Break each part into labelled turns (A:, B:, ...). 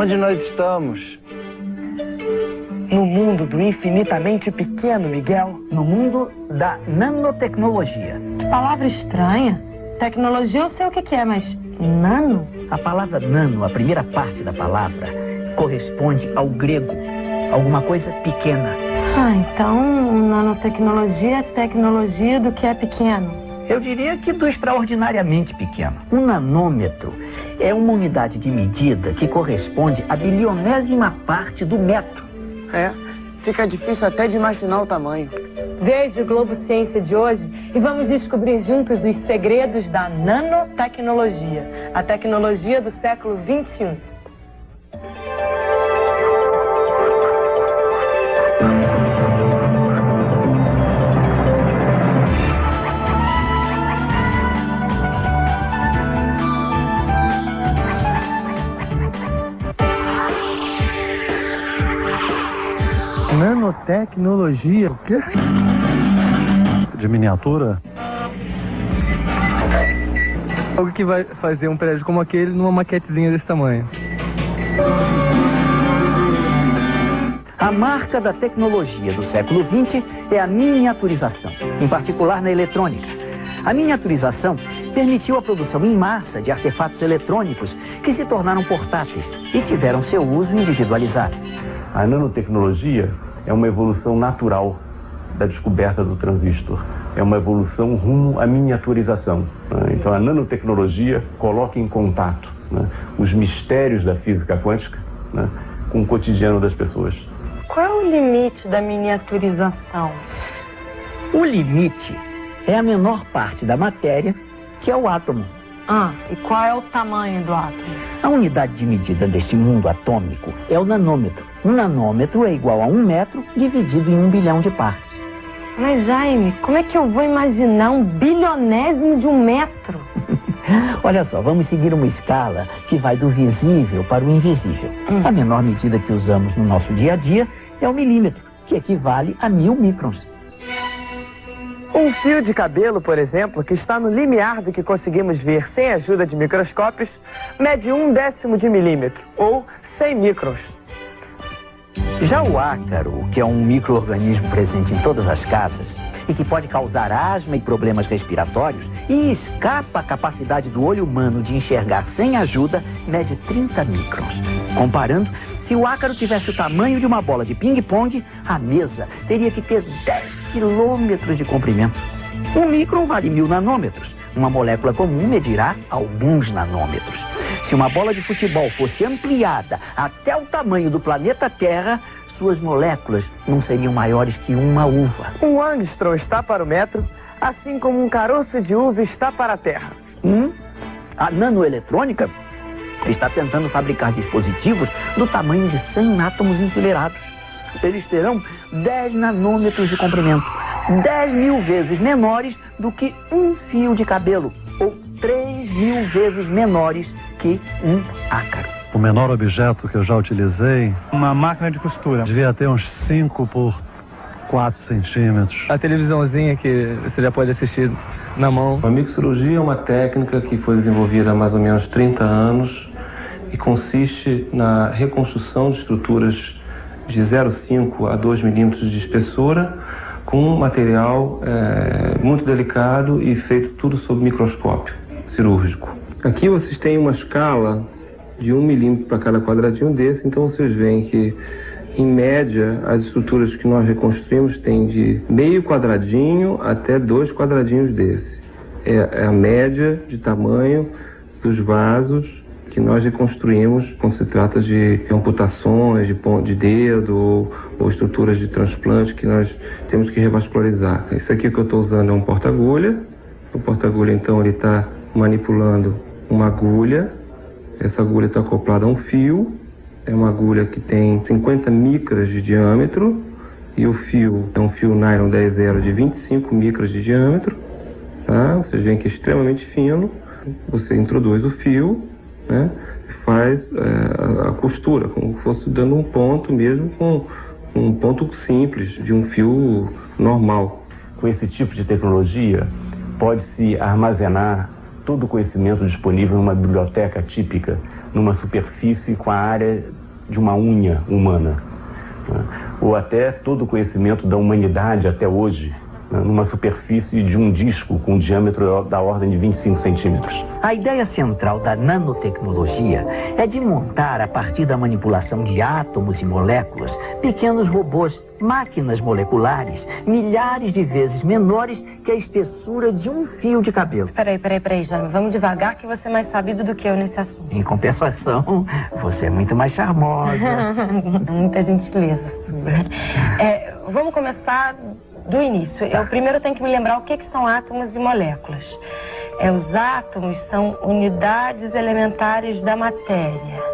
A: Onde nós estamos?
B: No mundo do infinitamente pequeno, Miguel.
C: No mundo da nanotecnologia.
D: Que palavra estranha. Tecnologia eu sei o que é, mas nano?
C: A palavra nano, a primeira parte da palavra, corresponde ao grego. Alguma coisa pequena.
D: Então nanotecnologia é tecnologia do que é pequeno.
C: Eu diria que do extraordinariamente pequeno. Um nanômetro é uma unidade de medida que corresponde à bilionésima parte do metro.
B: Fica difícil até de imaginar o tamanho.
D: Veja o Globo Ciência de hoje e vamos descobrir juntos os segredos da nanotecnologia, a tecnologia do século XXI.
A: Nanotecnologia? O quê? De miniatura? Algo que vai fazer um prédio como aquele numa maquetezinha desse tamanho.
C: A marca da tecnologia do século XX é a miniaturização, em particular na eletrônica. A miniaturização permitiu a produção em massa de artefatos eletrônicos que se tornaram portáteis e tiveram seu uso individualizado.
E: A nanotecnologia é uma evolução natural da descoberta do transistor. É uma evolução rumo à miniaturização. Então a nanotecnologia coloca em contato os mistérios da física quântica com o cotidiano das pessoas.
D: Qual é o limite da miniaturização?
C: O limite é a menor parte da matéria, que é o átomo.
D: E qual é o tamanho do átomo?
C: A unidade de medida deste mundo atômico é o nanômetro. Um nanômetro é igual a 1 metro dividido em 1 bilhão de partes.
D: Mas, Jaime, como é que eu vou imaginar um bilionésimo de 1 metro?
C: Olha só, vamos seguir uma escala que vai do visível para o invisível. A menor medida que usamos no nosso dia a dia é o milímetro, que equivale a 1000 microns.
B: Um fio de cabelo, por exemplo, que está no limiar do que conseguimos ver sem ajuda de microscópios, mede 1/10 de milímetro, ou 100 microns.
C: Já o ácaro, que é um micro-organismo presente em todas as casas e que pode causar asma e problemas respiratórios e escapa à capacidade do olho humano de enxergar sem ajuda, mede 30 microns. Comparando, se o ácaro tivesse o tamanho de uma bola de ping-pong, a mesa teria que ter 10 quilômetros de comprimento. 1 micron vale 1000 nanômetros. Uma molécula comum medirá alguns nanômetros. Se uma bola de futebol fosse ampliada até o tamanho do planeta Terra, suas moléculas não seriam maiores que uma uva.
B: Um angstrom está para o metro, assim como um caroço de uva está para a Terra.
C: A nanoeletrônica está tentando fabricar dispositivos do tamanho de 100 átomos enfileirados. Eles terão 10 nanômetros de comprimento, 10.000 vezes menores do que um fio de cabelo, ou 3.000 vezes menores que um ácaro.
A: O menor objeto que eu já utilizei, uma máquina de costura. Devia ter uns 5 por 4 centímetros. A televisãozinha que você já pode assistir na mão.
E: A microcirurgia é uma técnica que foi desenvolvida há mais ou menos 30 anos e consiste na reconstrução de estruturas de 0,5 a 2 milímetros de espessura com um material muito delicado e feito tudo sob microscópio cirúrgico. Aqui vocês têm uma escala de 1 milímetro para cada quadradinho desse, então vocês veem que, em média, as estruturas que nós reconstruímos têm de meio quadradinho até 2 quadradinhos desse. É a média de tamanho dos vasos que nós reconstruímos quando se trata de amputações de dedo ou estruturas de transplante que nós temos que revascularizar. Esse aqui que eu estou usando é um porta-agulha. O porta-agulha, então, ele está manipulando uma agulha. Essa agulha está acoplada a um fio. É uma agulha que tem 50 micras de diâmetro. E o fio é um fio nylon 10-0 de 25 micras de diâmetro. Tá? Vocês veem que é extremamente fino. Você introduz o fio, né? Faz a costura, como se fosse dando um ponto mesmo, com um ponto simples de um fio normal. Com esse tipo de tecnologia, pode-se armazenar todo o conhecimento disponível numa biblioteca típica
F: numa superfície com a área de uma unha humana, né? Ou até todo o conhecimento da humanidade até hoje, né? Numa superfície de um disco com um diâmetro da ordem de 25 centímetros.
C: A ideia central da nanotecnologia é de montar, a partir da manipulação de átomos e moléculas, pequenos robôs, máquinas moleculares, milhares de vezes menores que a espessura de um fio de cabelo.
D: Peraí, Jaime. Vamos devagar que você é mais sabido do que eu nesse assunto.
C: Em compensação, você é muito mais charmosa.
D: Muita gentileza. Vamos começar do início. Eu primeiro tenho que me lembrar o que são átomos e moléculas. Os átomos são unidades elementares da matéria.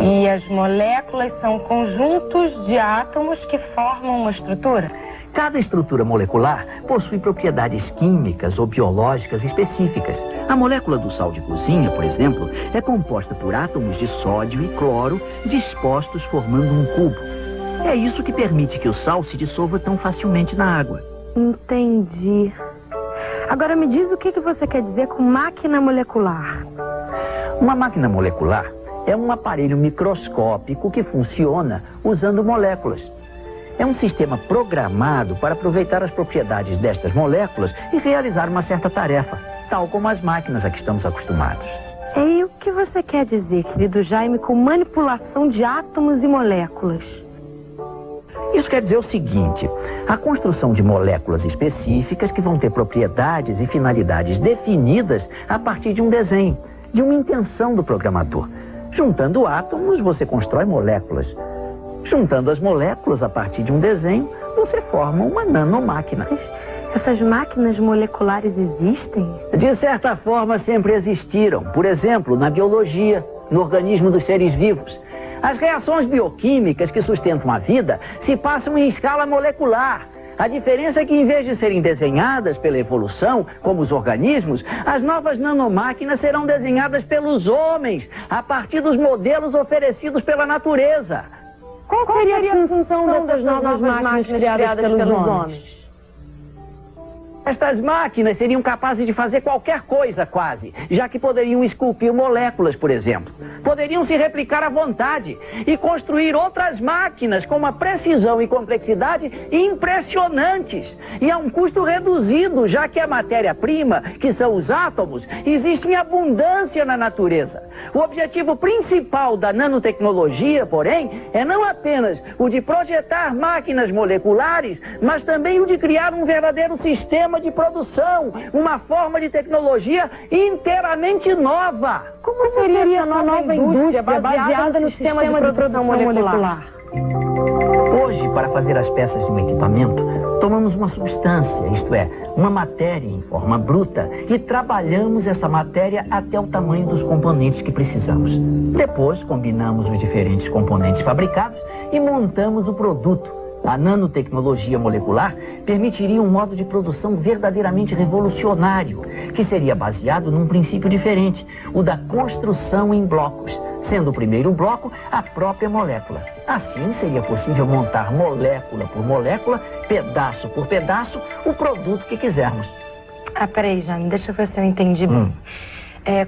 D: E as moléculas são conjuntos de átomos que formam uma estrutura.
C: Cada estrutura molecular possui propriedades químicas ou biológicas específicas. A molécula do sal de cozinha, por exemplo, é composta por átomos de sódio e cloro dispostos formando um cubo. É isso que permite que o sal se dissolva tão facilmente na água.
D: Entendi. Agora me diz o que você quer dizer com máquina molecular.
C: Uma máquina molecular é um aparelho microscópico que funciona usando moléculas. É um sistema programado para aproveitar as propriedades destas moléculas e realizar uma certa tarefa, tal como as máquinas a que estamos acostumados.
D: E o que você quer dizer, querido Jaime, com manipulação de átomos e moléculas?
C: Isso quer dizer o seguinte: a construção de moléculas específicas que vão ter propriedades e finalidades definidas a partir de um desenho, de uma intenção do programador. Juntando átomos, você constrói moléculas. Juntando as moléculas a partir de um desenho, você forma uma nanomáquina.
D: Essas máquinas moleculares existem?
C: De certa forma, sempre existiram. Por exemplo, na biologia, no organismo dos seres vivos. As reações bioquímicas que sustentam a vida se passam em escala molecular. A diferença é que, em vez de serem desenhadas pela evolução, como os organismos, as novas nanomáquinas serão desenhadas pelos homens, a partir dos modelos oferecidos pela natureza.
D: Qual seria a função dessas novas máquinas criadas pelos homens?
C: Estas máquinas seriam capazes de fazer qualquer coisa, quase, já que poderiam esculpir moléculas, por exemplo. Poderiam se replicar à vontade e construir outras máquinas com uma precisão e complexidade impressionantes e a um custo reduzido, já que a matéria-prima, que são os átomos, existe em abundância na natureza. O objetivo principal da nanotecnologia, porém, é não apenas o de projetar máquinas moleculares, mas também o de criar um verdadeiro sistema de produção, uma forma de tecnologia inteiramente nova.
D: Como seria uma nova indústria baseada no sistema de produção molecular?
C: Hoje, para fazer as peças de um equipamento, tomamos uma substância, isto é, uma matéria em forma bruta, e trabalhamos essa matéria até o tamanho dos componentes que precisamos. Depois, combinamos os diferentes componentes fabricados e montamos o produto. A nanotecnologia molecular permitiria um modo de produção verdadeiramente revolucionário, que seria baseado num princípio diferente, o da construção em blocos, sendo o primeiro bloco a própria molécula. Assim, seria possível montar molécula por molécula, pedaço por pedaço, o produto que quisermos.
D: Peraí, Jaime, deixa eu ver se eu entendi bem.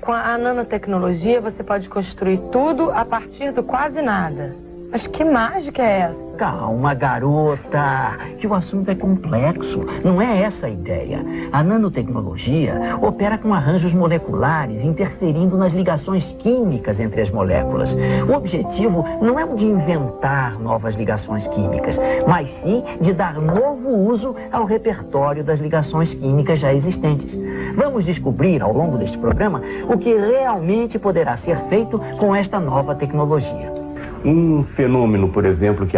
D: Com a nanotecnologia, você pode construir tudo a partir do quase nada. Mas que mágica é essa?
C: Calma, garota, que o assunto é complexo. Não é essa a ideia. A nanotecnologia opera com arranjos moleculares, interferindo nas ligações químicas entre as moléculas. O objetivo não é o de inventar novas ligações químicas, mas sim de dar novo uso ao repertório das ligações químicas já existentes. Vamos descobrir, ao longo deste programa, o que realmente poderá ser feito com esta nova tecnologia.
F: Um fenômeno, por exemplo, que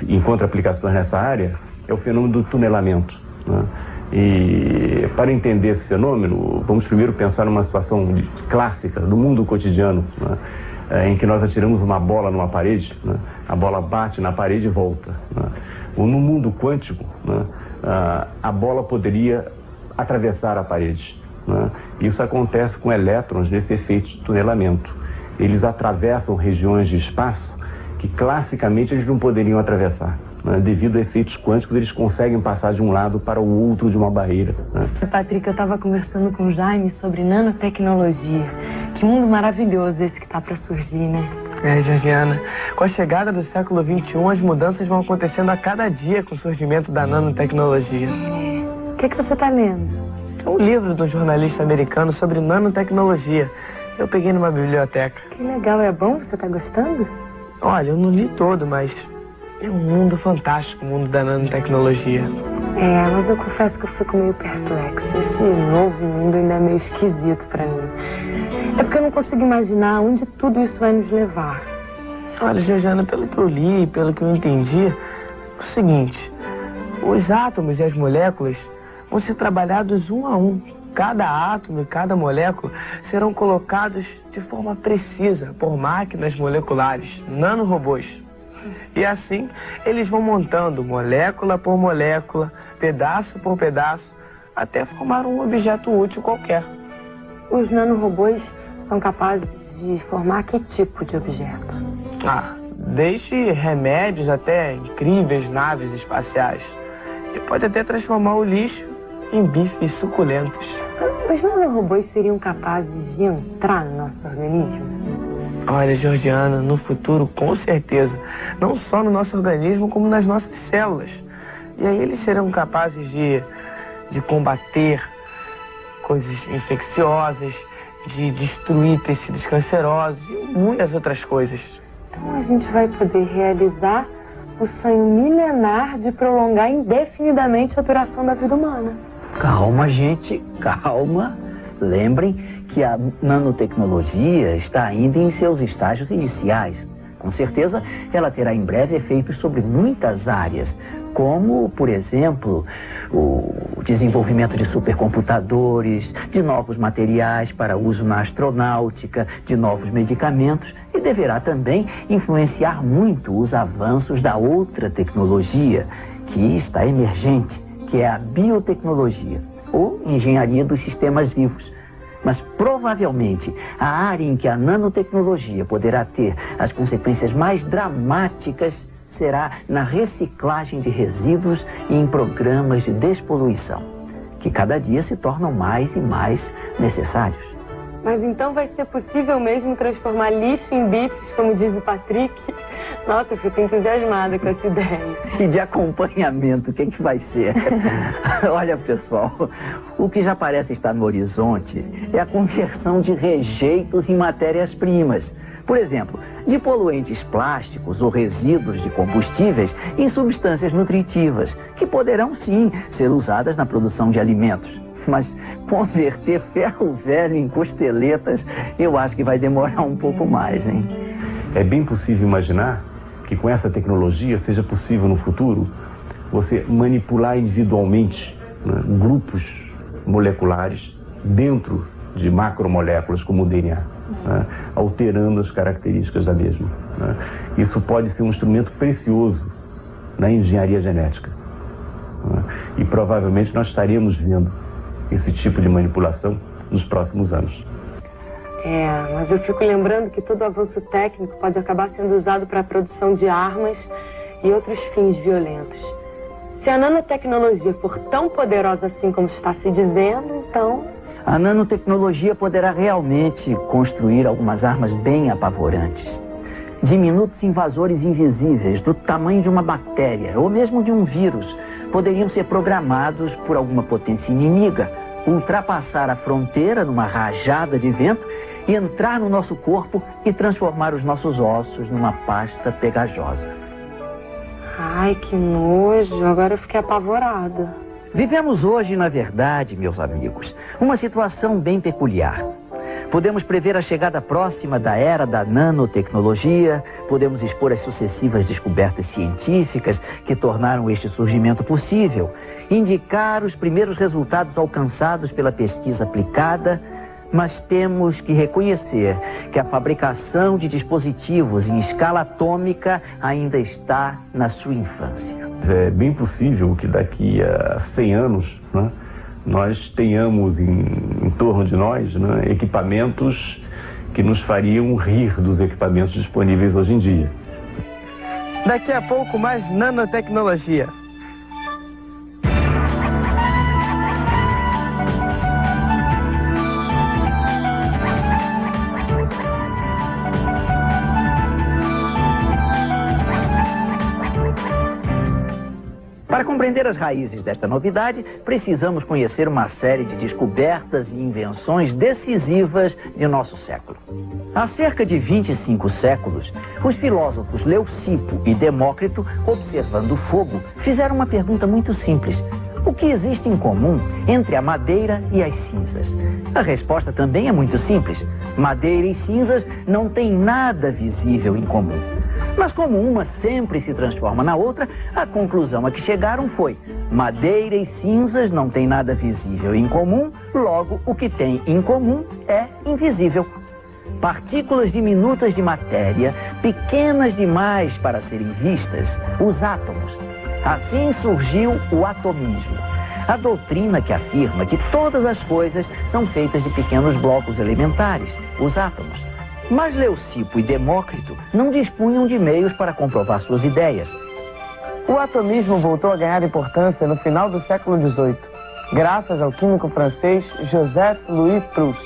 F: encontra aplicações nessa área é o fenômeno do tunelamento, né? E para entender esse fenômeno, vamos primeiro pensar numa situação clássica do mundo cotidiano, né? Em que nós atiramos uma bola numa parede, né? A bola bate na parede e volta, né? No mundo quântico, né? A bola poderia atravessar a parede, né? Isso acontece com elétrons nesse efeito de tunelamento. Eles atravessam regiões de espaço que classicamente eles não poderiam atravessar, né? Devido a efeitos quânticos, eles conseguem passar de um lado para o outro de uma barreira, né?
D: Patrick, eu estava conversando com o Jaime sobre nanotecnologia, Que mundo maravilhoso esse que tá para surgir, né?
B: É, Georgiana, com a chegada do século XXI, as mudanças vão acontecendo a cada dia com o surgimento da nanotecnologia.
D: O que você tá lendo?
B: É um livro de um jornalista americano sobre nanotecnologia. Eu peguei numa biblioteca.
D: Que legal, é bom? Você tá gostando?
B: Olha, eu não li todo, mas é um mundo fantástico, o mundo da nanotecnologia.
D: É, mas eu confesso que eu fico meio perplexo. Esse novo mundo ainda é meio esquisito pra mim. É porque eu não consigo imaginar onde tudo isso vai nos levar.
B: Olha, Georgiana, pelo que eu li, pelo que eu entendi, é o seguinte: os átomos e as moléculas vão ser trabalhados um a um. Cada átomo e cada molécula serão colocados de forma precisa por máquinas moleculares, nanorobôs. E assim, eles vão montando molécula por molécula, pedaço por pedaço, até formar um objeto útil qualquer.
D: Os nanorobôs são capazes de formar que tipo de objeto?
B: Desde remédios até incríveis naves espaciais. E pode até transformar o lixo em bifes suculentos.
D: Os nanorobôs seriam capazes de entrar no nosso organismo?
B: Olha, Georgiana, no futuro, com certeza. Não só no nosso organismo, como nas nossas células. E aí eles serão capazes de combater coisas infecciosas, de destruir tecidos cancerosos e muitas outras coisas.
D: Então a gente vai poder realizar o sonho milenar de prolongar indefinidamente a duração da vida humana.
C: Calma, gente, calma. Lembrem que a nanotecnologia está ainda em seus estágios iniciais. Com certeza, ela terá em breve efeitos sobre muitas áreas, como, por exemplo, o desenvolvimento de supercomputadores, de novos materiais para uso na astronáutica, de novos medicamentos, e deverá também influenciar muito os avanços da outra tecnologia que está emergente, que é a biotecnologia, ou engenharia dos sistemas vivos. Mas provavelmente a área em que a nanotecnologia poderá ter as consequências mais dramáticas será na reciclagem de resíduos e em programas de despoluição, que cada dia se tornam mais e mais necessários.
D: Mas então vai ser possível mesmo transformar lixo em bifes, como diz o Patrick? Nossa, eu fico entusiasmada com essa ideia.
C: E de acompanhamento, o que vai ser? Olha, pessoal, o que já parece estar no horizonte é a conversão de rejeitos em matérias-primas. Por exemplo, de poluentes plásticos ou resíduos de combustíveis em substâncias nutritivas, que poderão sim ser usadas na produção de alimentos. Mas converter ferro velho em costeletas, eu acho que vai demorar um pouco mais, hein?
F: É bem possível imaginar que com essa tecnologia seja possível no futuro você manipular individualmente, né, grupos moleculares dentro de macromoléculas como o DNA, né, alterando as características da mesma. Né. Isso pode ser um instrumento precioso na engenharia genética. Né, e provavelmente nós estaremos vendo esse tipo de manipulação nos próximos anos.
D: Mas eu fico lembrando que todo avanço técnico pode acabar sendo usado para a produção de armas e outros fins violentos. Se a nanotecnologia for tão poderosa assim como está se dizendo, então...
C: A nanotecnologia poderá realmente construir algumas armas bem apavorantes. Diminutos invasores invisíveis do tamanho de uma bactéria ou mesmo de um vírus poderiam ser programados por alguma potência inimiga, ultrapassar a fronteira numa rajada de vento e entrar no nosso corpo e transformar os nossos ossos numa pasta pegajosa.
D: Ai, que nojo. Agora eu fiquei apavorada.
C: Vivemos hoje, na verdade, meus amigos, uma situação bem peculiar. Podemos prever a chegada próxima da era da nanotecnologia, podemos expor as sucessivas descobertas científicas que tornaram este surgimento possível, indicar os primeiros resultados alcançados pela pesquisa aplicada, mas temos que reconhecer que a fabricação de dispositivos em escala atômica ainda está na sua infância.
F: É bem possível que daqui a 100 anos, né, nós tenhamos em torno de nós, né, equipamentos que nos fariam rir dos equipamentos disponíveis hoje em dia.
B: Daqui a pouco mais nanotecnologia.
C: Para compreender as raízes desta novidade, precisamos conhecer uma série de descobertas e invenções decisivas de nosso século. Há cerca de 25 séculos, os filósofos Leucipo e Demócrito, observando o fogo, fizeram uma pergunta muito simples. O que existe em comum entre a madeira e as cinzas? A resposta também é muito simples. Madeira e cinzas não têm nada visível em comum. Mas como uma sempre se transforma na outra, a conclusão a que chegaram foi: madeira e cinzas não têm nada visível em comum, logo o que tem em comum é invisível. Partículas diminutas de matéria, pequenas demais para serem vistas, os átomos. Assim surgiu o atomismo, a doutrina que afirma que todas as coisas são feitas de pequenos blocos elementares, os átomos. Mas Leucipo e Demócrito não dispunham de meios para comprovar suas ideias.
B: O atomismo voltou a ganhar importância no final do século XVIII, graças ao químico francês Joseph-Louis Proust,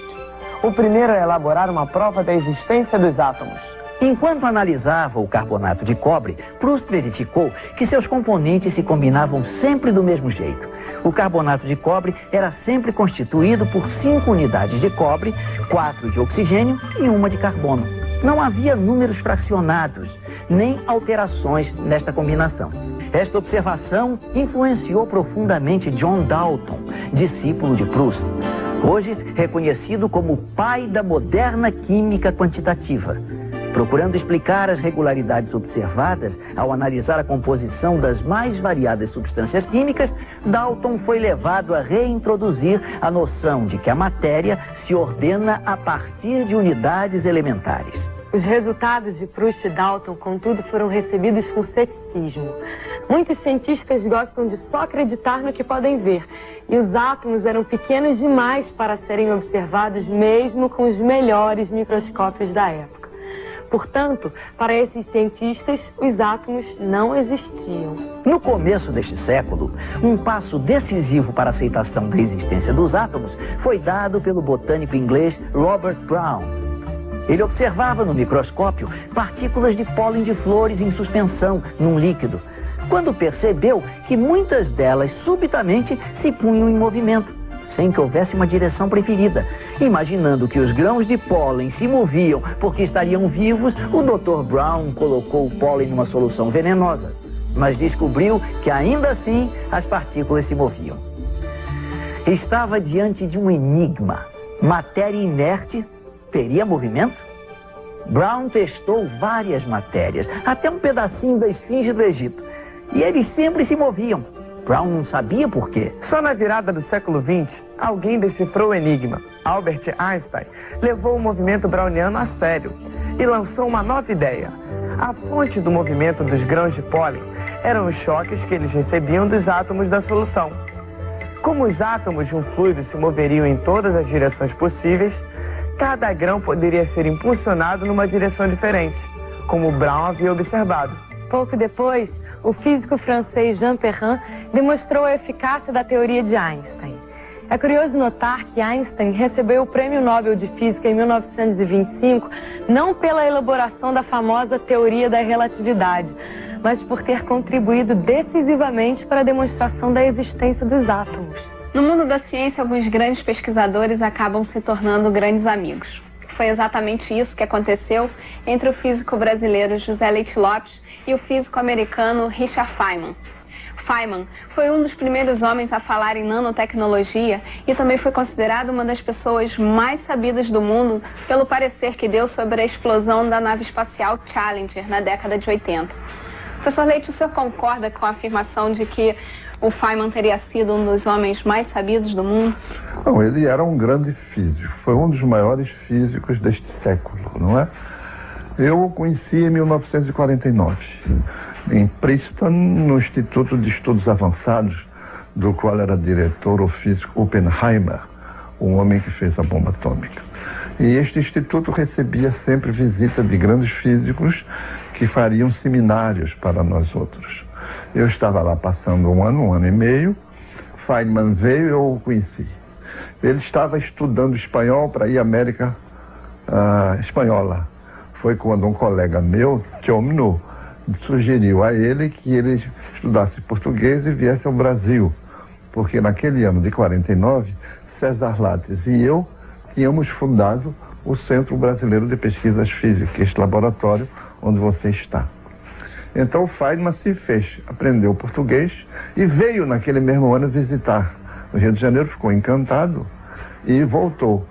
B: o primeiro a elaborar uma prova da existência dos átomos.
C: Enquanto analisava o carbonato de cobre, Proust verificou que seus componentes se combinavam sempre do mesmo jeito. O carbonato de cobre era sempre constituído por 5 unidades de cobre, 4 de oxigênio e 1 de carbono. Não havia números fracionados, nem alterações nesta combinação. Esta observação influenciou profundamente John Dalton, discípulo de Proust, hoje reconhecido como o pai da moderna química quantitativa. Procurando explicar as regularidades observadas ao analisar a composição das mais variadas substâncias químicas, Dalton foi levado a reintroduzir a noção de que a matéria se ordena a partir de unidades elementares.
D: Os resultados de Proust e Dalton, contudo, foram recebidos com ceticismo. Muitos cientistas gostam de só acreditar no que podem ver, e os átomos eram pequenos demais para serem observados mesmo com os melhores microscópios da época. Portanto, para esses cientistas, os átomos não existiam.
C: No começo deste século, um passo decisivo para a aceitação da existência dos átomos foi dado pelo botânico inglês Robert Brown. Ele observava no microscópio partículas de pólen de flores em suspensão num líquido, quando percebeu que muitas delas subitamente se punham em movimento, sem que houvesse uma direção preferida. Imaginando que os grãos de pólen se moviam porque estariam vivos, o Dr. Brown colocou o pólen numa solução venenosa, mas descobriu que ainda assim as partículas se moviam. Estava diante de um enigma. Matéria inerte teria movimento? Brown testou várias matérias, até um pedacinho da esfinge do Egito, e eles sempre se moviam. Brown não sabia por quê.
B: Só na virada do século XX, alguém decifrou o enigma. Albert Einstein levou o movimento browniano a sério e lançou uma nova ideia. A fonte do movimento dos grãos de pólen eram os choques que eles recebiam dos átomos da solução. Como os átomos de um fluido se moveriam em todas as direções possíveis, cada grão poderia ser impulsionado numa direção diferente, como Brown havia observado.
D: Pouco depois, o físico francês Jean Perrin demonstrou a eficácia da teoria de Einstein. É curioso notar que Einstein recebeu o Prêmio Nobel de Física em 1925 não pela elaboração da famosa teoria da relatividade, mas por ter contribuído decisivamente para a demonstração da existência dos átomos.
G: No mundo da ciência, alguns grandes pesquisadores acabam se tornando grandes amigos. Foi exatamente isso que aconteceu entre o físico brasileiro José Leite Lopes e o físico americano Richard Feynman. Feynman foi um dos primeiros homens a falar em nanotecnologia e também foi considerado uma das pessoas mais sabidas do mundo pelo parecer que deu sobre a explosão da nave espacial Challenger na década de 80. Professor Leite, o senhor concorda com a afirmação de que o Feynman teria sido um dos homens mais sabidos do mundo?
H: Não, ele era um grande físico, foi um dos maiores físicos deste século, não é? Eu o conheci em 1949, em Princeton, no Instituto de Estudos Avançados, do qual era diretor o físico Oppenheimer, um homem que fez a bomba atômica. E este instituto recebia sempre visita de grandes físicos que fariam seminários para nós outros. Eu estava lá passando um ano e meio, Feynman veio e eu o conheci. Ele estava estudando espanhol para ir à América Espanhola. Foi quando um colega meu, Chomno, sugeriu a ele que ele estudasse português e viesse ao Brasil, porque naquele ano de 49, César Lattes e eu tínhamos fundado o Centro Brasileiro de Pesquisas Físicas, este laboratório onde você está. Então o Feynman se fez, aprendeu português e veio naquele mesmo ano visitar no Rio de Janeiro, ficou encantado e voltou.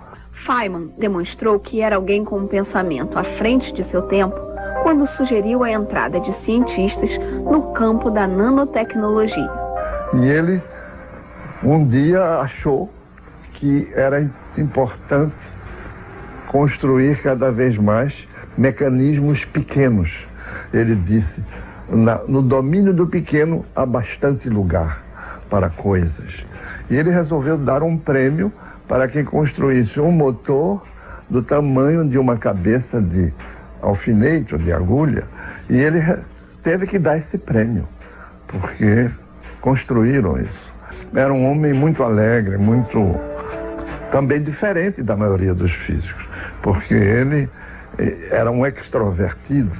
I: Feynman demonstrou que era alguém com um pensamento à frente de seu tempo quando sugeriu a entrada de cientistas no campo da nanotecnologia.
H: E ele um dia achou que era importante construir cada vez mais mecanismos pequenos. Ele disse, no domínio do pequeno há bastante lugar para coisas. E ele resolveu dar um prêmio para quem construísse um motor do tamanho de uma cabeça de alfinete ou de agulha. E ele teve que dar esse prêmio, porque construíram isso. Era um homem muito alegre, muito também diferente da maioria dos físicos, porque ele era um extrovertido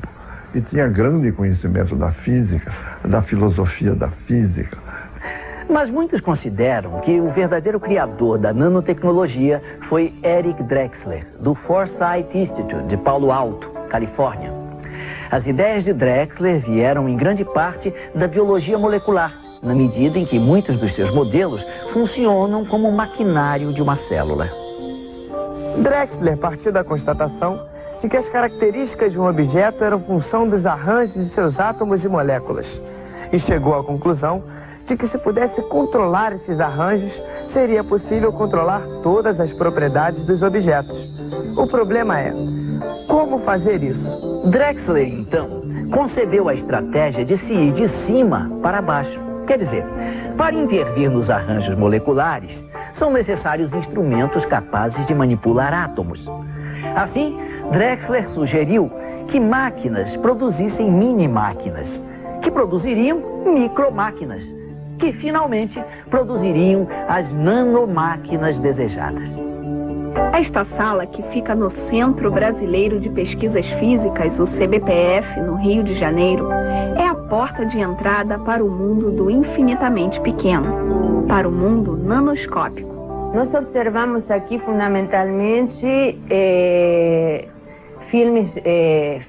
H: e tinha grande conhecimento da física, da filosofia da física.
C: Mas muitos consideram que o verdadeiro criador da nanotecnologia foi Eric Drexler, do Forsyth Institute de Palo Alto, Califórnia. As ideias de Drexler vieram em grande parte da biologia molecular, na medida em que muitos dos seus modelos funcionam como maquinário de uma célula.
B: Drexler partiu da constatação de que as características de um objeto eram função dos arranjos de seus átomos e moléculas, e chegou à conclusão de que se pudesse controlar esses arranjos, seria possível controlar todas as propriedades dos objetos. O problema é, como fazer isso?
C: Drexler, então, concebeu a estratégia de se ir de cima para baixo. Quer dizer, para intervir nos arranjos moleculares, são necessários instrumentos capazes de manipular átomos. Assim, Drexler sugeriu que máquinas produzissem mini-máquinas, que produziriam micromáquinas, que finalmente produziriam as nanomáquinas desejadas.
I: Esta sala, que fica no Centro Brasileiro de Pesquisas Físicas, o CBPF, no Rio de Janeiro, é a porta de entrada para o mundo do infinitamente pequeno, para o mundo nanoscópico.
D: Nós observamos aqui fundamentalmente filmes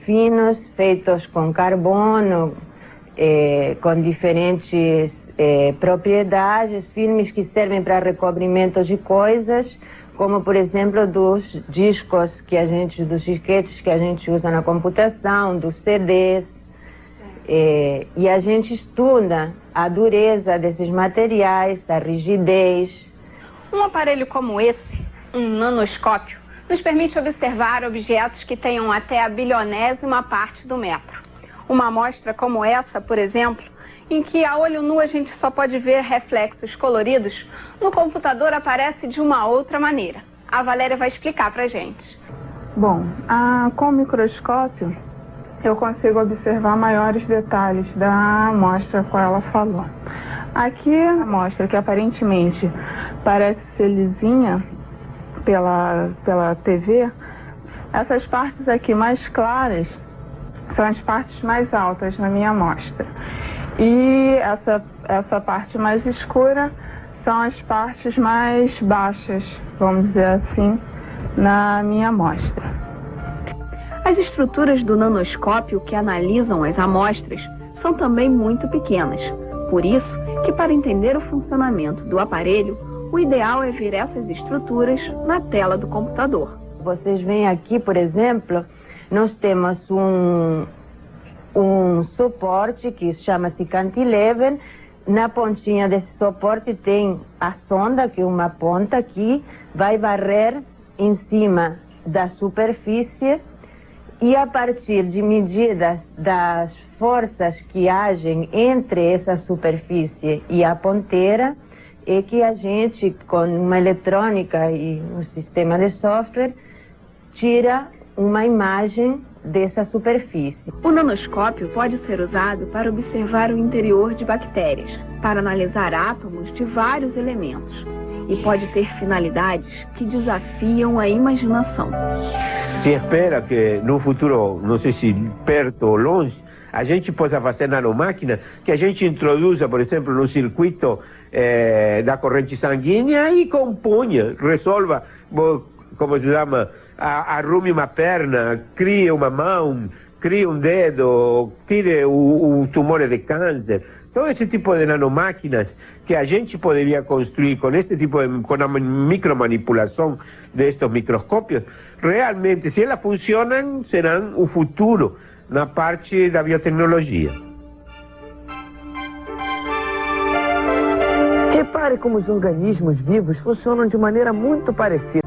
D: finos feitos com carbono, com diferentes propriedades, filmes que servem para recobrimento de coisas, como por exemplo dos discos dos disquetes que a gente usa na computação, dos CDs. E a gente estuda a dureza desses materiais, a rigidez.
G: Um aparelho como esse, um nanoscópio, nos permite observar objetos que tenham até a bilionésima parte do metro. Uma amostra como essa, por exemplo, em que a olho nu a gente só pode ver reflexos coloridos, no computador aparece de uma outra maneira. A Valéria vai explicar pra gente.
J: Bom, com o microscópio eu consigo observar maiores detalhes da amostra a qual ela falou. Aqui a amostra, que aparentemente parece ser lisinha pela TV, essas partes aqui mais claras são as partes mais altas na minha amostra. E essa parte mais escura são as partes mais baixas, vamos dizer assim, na minha amostra.
I: As estruturas do nanoscópio que analisam as amostras são também muito pequenas. Por isso que, para entender o funcionamento do aparelho, o ideal é ver essas estruturas na tela do computador.
D: Vocês veem aqui, por exemplo, nós temos um suporte que chama-se cantilever. Na pontinha desse suporte tem a sonda, que é uma ponta que vai varrer em cima da superfície, e a partir de medidas das forças que agem entre essa superfície e a ponteira, é que a gente, com uma eletrônica e um sistema de software, tira uma imagem dessa superfície.
I: O nanoscópio pode ser usado para observar o interior de bactérias, para analisar átomos de vários elementos, e pode ter finalidades que desafiam a imaginação.
K: Se espera que no futuro, não sei se perto ou longe, A gente possa fazer nanomáquina que a gente introduza, por exemplo, no circuito da corrente sanguínea e componha, resolva, como se chama, arrume uma perna, crie uma mão, crie um dedo, tire o tumor de câncer. Todo esse tipo de nanomáquinas que a gente poderia construir com esse tipo com a micromanipulação destes microscópios, realmente, se elas funcionam, serão o futuro na parte da biotecnologia.
B: Repare como os organismos vivos funcionam de maneira muito parecida.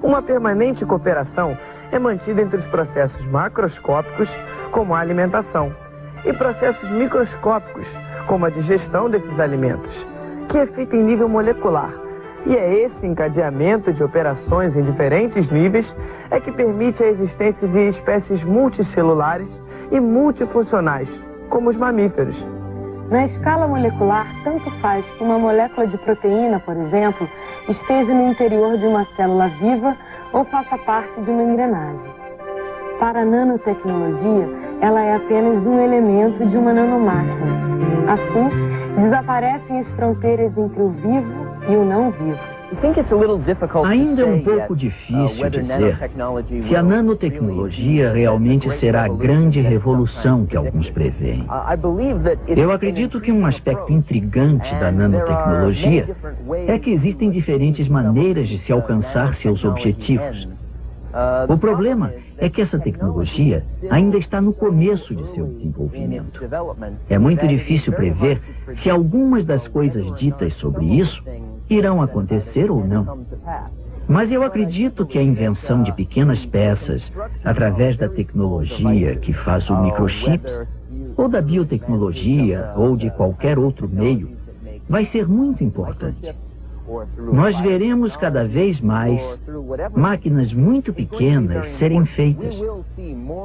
B: Uma permanente cooperação é mantida entre os processos macroscópicos, como a alimentação, e processos microscópicos, como a digestão desses alimentos, que é feita em nível molecular. E é esse encadeamento de operações em diferentes níveis é que permite a existência de espécies multicelulares e multifuncionais, como os mamíferos.
D: Na escala molecular, tanto faz que uma molécula de proteína, por exemplo, esteja no interior de uma célula viva ou faça parte de uma engrenagem. Para a nanotecnologia, ela é apenas um elemento de uma nanomáquina. Assim, desaparecem as fronteiras entre o vivo e o não vivo.
C: Ainda é um pouco difícil dizer se a nanotecnologia realmente será a grande revolução que alguns preveem. Eu acredito que um aspecto intrigante da nanotecnologia é que existem diferentes maneiras de se alcançar seus objetivos. O problema é que essa tecnologia ainda está no começo de seu desenvolvimento. É muito difícil prever se algumas das coisas ditas sobre isso irão acontecer ou não. Mas eu acredito que a invenção de pequenas peças, através da tecnologia que faz o microchips, ou da biotecnologia, ou de qualquer outro meio, vai ser muito importante. Nós veremos cada vez mais máquinas muito pequenas serem feitas,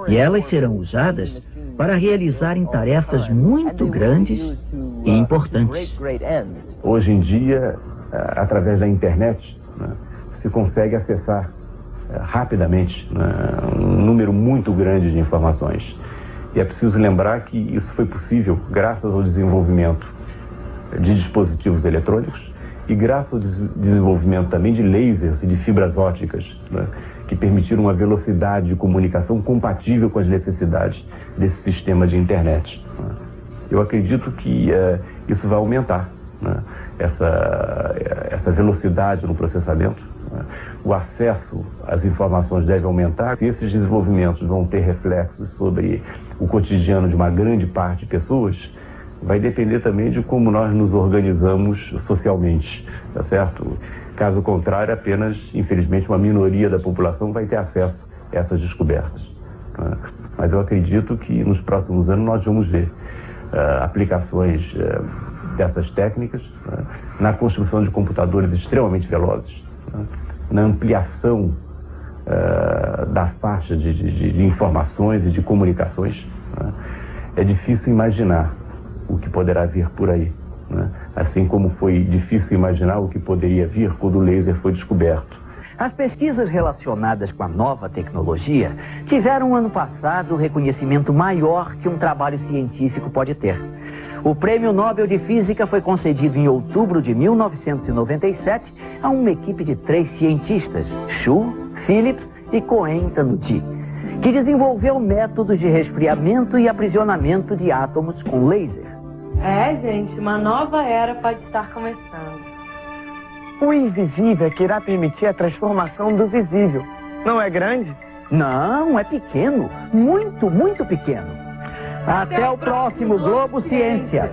C: e elas serão usadas para realizarem tarefas muito grandes e importantes.
F: Hoje em dia, através da internet, se consegue acessar rapidamente um número muito grande de informações. E é preciso lembrar que isso foi possível graças ao desenvolvimento de dispositivos eletrônicos e graças ao desenvolvimento também de lasers e de fibras ópticas, que permitiram uma velocidade de comunicação compatível com as necessidades desse sistema de internet. Eu acredito que isso vai aumentar, essa velocidade no processamento. O acesso às informações deve aumentar. Se esses desenvolvimentos vão ter reflexos sobre o cotidiano de uma grande parte de pessoas, vai depender também de como nós nos organizamos socialmente, tá certo? Caso contrário, apenas, infelizmente, uma minoria da população vai ter acesso a essas descobertas. Mas eu acredito que nos próximos anos nós vamos ver aplicações dessas técnicas na construção de computadores extremamente velozes, na ampliação da faixa de informações e de comunicações. É difícil imaginar o que poderá vir por aí, assim como foi difícil imaginar o que poderia vir quando o laser foi descoberto.
C: As pesquisas relacionadas com a nova tecnologia tiveram ano passado o reconhecimento maior que um trabalho científico pode ter. O Prêmio Nobel de Física foi concedido em outubro de 1997 a uma equipe de 3 cientistas, Xu, Phillips e Cohen-Tanudi, que desenvolveu métodos de resfriamento e aprisionamento de átomos com laser.
D: É, gente, uma nova era pode estar começando.
B: O invisível é que irá permitir a transformação do visível. Não é grande?
C: Não, é pequeno. Muito, muito pequeno. Até o próximo Globo Ciência.